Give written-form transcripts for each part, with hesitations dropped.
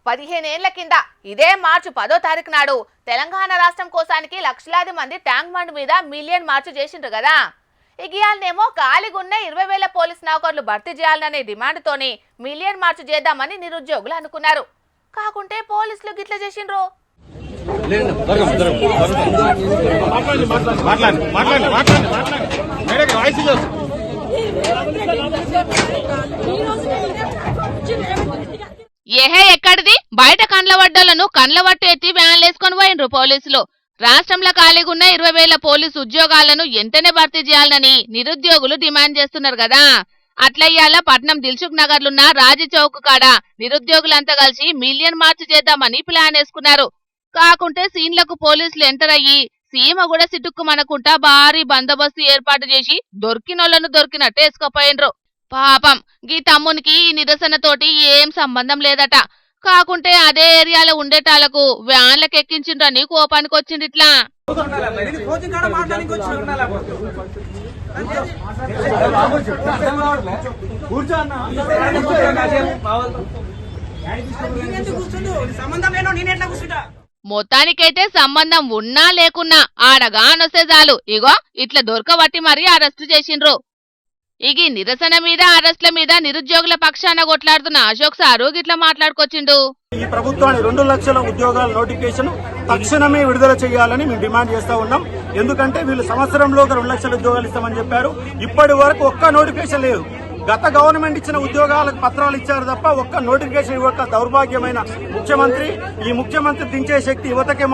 15 ఏళ్ల కింద ఇదే మార్చి 10వ తారీఖు నాడు తెలంగాణ రాష్ట్రం కోసానికి లక్షలాది మంది ట్యాంక్ బండ్ మీద మిలియన్ మార్చ్ చేసిండ్రు కదా. ఇగియాలనేమో ఖాళీగున్న 20,000 పోలీస్ నౌకర్లు భర్తీ చేయాలనే డిమాండ్తోని మిలియన్ మార్చ్ చేద్దామని నిరుద్యోగులు అనుకున్నారు. కాకుంటే పోలీసులు గిట్ల చేసిండ్రు. ఏహే ఎక్కడిది బయట కండ్ల వడ్డలను కండ్ల వట్టు ఎత్తి వ్యాన్లేసుకొని పోయిండ్రు పోలీసులు. రాష్ట్రంలో ఖాళీగున్న 20,000 పోలీసు ఉద్యోగాలను వెంటనే భర్తీ చేయాలని నిరుద్యోగులు డిమాండ్ చేస్తున్నారు కదా. అట్లా ఇయ్యాల పట్నం దిల్సుఖ్ నగర్లున్న రాజీ చౌక్ కాడ నిరుద్యోగులంతా కలిసి మిలియన్ మార్చ్ చేద్దామని ప్లాన్ వేసుకున్నారు. కాకుంటే సీన్లకు పోలీసులు ఎంటర్ అయ్యి సీమ కూడా సిట్టుక్కుమనకుంటా భారీ బందోబస్తు ఏర్పాటు చేసి దొరికినోళ్లను దొరికినట్టు వేసుకుపోయిండ్రు. పాపం గీ తమ్మునికి ఈ నిరసనతోటి ఏం సంబంధం లేదట. కాకుంటే అదే ఏరియాలో ఉండేటాలకు వ్యాన్లకు ఎక్కించిండ్రని కోపానికి వచ్చింది. ఇట్లా మొత్తానికైతే సంబంధం ఉన్నా లేకున్నా ఆడగానొస్తే చాలు ఇగో ఇట్లా దొరకబట్టి మరీ అరెస్టు చేసిండ్రు. ఈ నిరసన మీద అరెస్ట్ల మీద నిరుద్యోగుల పక్షాన కొట్లాడుతున్న అశోక్ సారు గిట్లా మాట్లాడుకొచ్చిండు. ఈ ప్రభుత్వాన్ని 2 లక్షల ఉద్యోగాల నోటిఫికేషన్ తక్షణమే విడుదల చేయాలని మేము డిమాండ్ చేస్తా ఉన్నాం. ఎందుకంటే వీళ్ళు సంవత్సరంలో 2 లక్షల ఉద్యోగాలు ఇస్తామని చెప్పారు. ఇప్పటి వరకు ఒక్క నోటిఫికేషన్ లేదు. గత గవర్నమెంట్ ఇచ్చిన ఉద్యోగాలకు పత్రాలు ఇచ్చారు తప్ప ఒక్క నోటిఫికేషన్ ఇవ్వక దౌర్భాగ్యమైన ముఖ్యమంత్రి. ఈ ముఖ్యమంత్రి దించే శక్తి యువతకు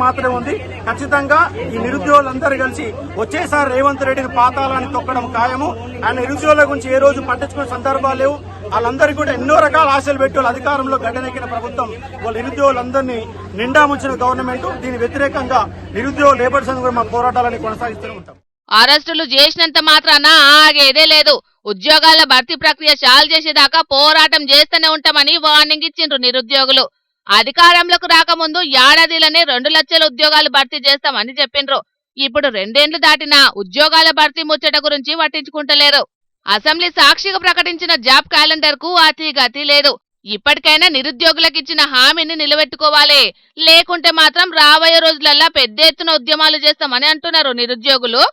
మాత్రమే ఉంది. ఖచ్చితంగా ఈ నిరుద్యోగులందరూ కలిసి వచ్చేసారి రేవంత్ రెడ్డిని పాతాలని తొక్కడం ఖాయము. ఆయన నిరుద్యోగుల గురించి ఏ రోజు పట్టించుకునే సందర్భాలు లేవు. వాళ్ళందరికీ కూడా ఎన్నో రకాల ఆశలు పెట్టి వాళ్ళు అధికారంలో గడ్డనెక్కిన ప్రభుత్వం వాళ్ళ నిరుద్యోగులందరినీ నిండా ముంచిన గవర్నమెంట్. దీని వ్యతిరేకంగా నిరుద్యోగ లేబర్ సంఘం కూడా మా పోరాటాలని కొనసాగిస్తూనే ఉంటాం. అరెస్టులు చేసినంత మాత్రాన ఆగేదే లేదు. ఉద్యోగాల భర్తీ ప్రక్రియ చాలు చేసేదాకా పోరాటం చేస్తూనే ఉంటామని వార్నింగ్ ఇచ్చిండ్రు నిరుద్యోగులు. అధికారంలోకి రాకముందు ఏడాదిలోనే 2 లక్షల ఉద్యోగాలు భర్తీ చేస్తామని చెప్పిండ్రు. ఇప్పుడు 2 ఏళ్లు దాటినా ఉద్యోగాల భర్తీ ముచ్చట గురించి పట్టించుకుంటలేరు. అసెంబ్లీ సాక్షిగా ప్రకటించిన జాబ్ క్యాలెండర్ కు అతిగతి లేదు. ఇప్పటికైనా నిరుద్యోగులకు ఇచ్చిన హామీని నిలబెట్టుకోవాలి. లేకుంటే మాత్రం రాబోయే రోజులల్లా పెద్ద ఎత్తున ఉద్యమాలు చేస్తామని అంటున్నారు నిరుద్యోగులు.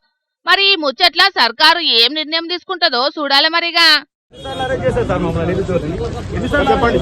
మరి ఈ ముచ్చట్ల సర్కారు ఏం నిర్ణయం తీసుకుంటుందో చూడాలి మరిగా. చెప్పండి.